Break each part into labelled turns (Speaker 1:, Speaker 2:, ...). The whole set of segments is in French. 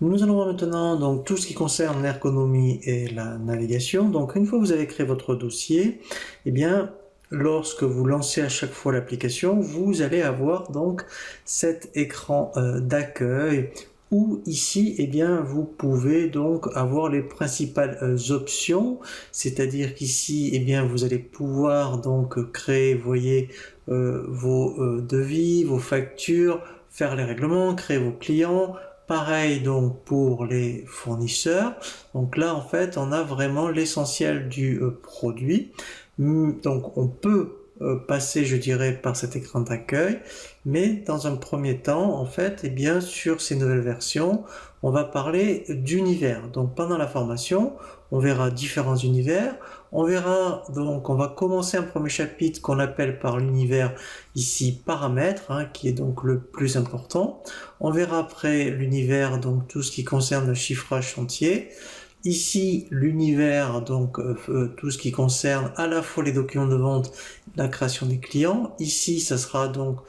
Speaker 1: Nous allons voir maintenant donc tout ce qui concerne l'ergonomie et la navigation. Donc une fois que vous avez créé votre dossier, eh bien lorsque vous lancez à chaque fois l'application, vous allez avoir donc cet écran d'accueil où ici eh bien vous pouvez donc avoir les principales options, c'est-à-dire qu'ici eh bien vous allez pouvoir donc créer, vous voyez, vos devis, vos factures, faire les règlements, créer vos clients. Pareil donc pour les fournisseurs. Donc là en fait on a vraiment l'essentiel du produit. Donc on peut passer, je dirais, par cet écran d'accueil, mais dans un premier temps en fait, eh bien sur ces nouvelles versions on va parler d'univers. Donc pendant la formation on verra différents univers. On verra donc, on va commencer un premier chapitre qu'on appelle par l'univers ici paramètres, hein, qui est donc le plus important. On verra après l'univers, donc tout ce qui concerne le chiffrage chantier. Ici, l'univers, donc tout ce qui concerne à la fois les documents de vente, la création des clients. Ici, ça sera donc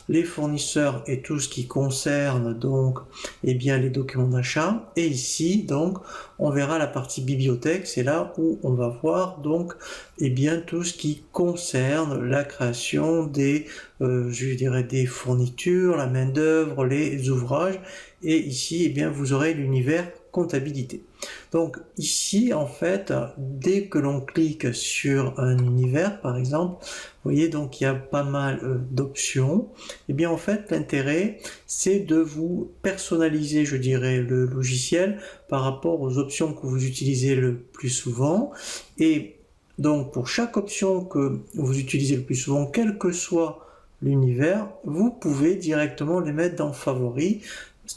Speaker 1: les fournisseurs et tout ce qui concerne donc eh bien, les documents d'achat. Et ici, donc, on verra la partie bibliothèque. C'est là où on va voir donc eh bien, tout ce qui concerne la création des, je dirais, des fournitures, la main-d'œuvre, les ouvrages. Et ici, eh bien, vous aurez l'univers comptabilité. Donc ici, en fait, dès que l'on clique sur un univers, par exemple, vous voyez, donc il y a pas mal d'options. Et bien en fait, l'intérêt, c'est de vous personnaliser, je dirais, le logiciel par rapport aux options que vous utilisez le plus souvent. Et donc pour chaque option que vous utilisez le plus souvent, quel que soit l'univers, vous pouvez directement les mettre dans favoris.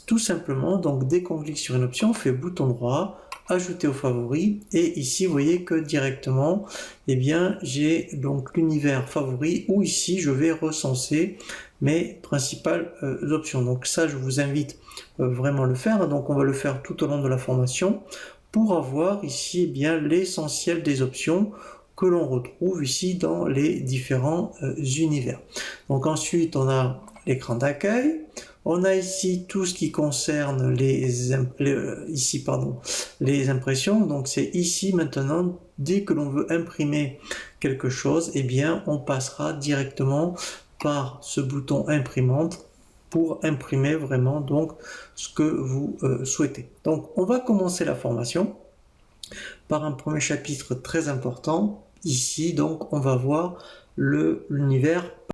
Speaker 1: Tout simplement, donc dès qu'on clique sur une option, on fait bouton droit, ajouter aux favoris, et ici vous voyez que directement, eh bien j'ai donc l'univers favori où ici je vais recenser mes principales options. Donc ça, je vous invite vraiment à le faire. Donc on va le faire tout au long de la formation pour avoir ici eh bien l'essentiel des options que l'on retrouve ici dans les différents univers. Donc ensuite on a l'écran d'accueil. On a ici tout ce qui concerne les impressions. Donc c'est ici maintenant, dès que l'on veut imprimer quelque chose, eh bien on passera directement par ce bouton imprimante pour imprimer vraiment donc ce que vous souhaitez. Donc on va commencer la formation par un premier chapitre très important. Ici donc on va voir l'univers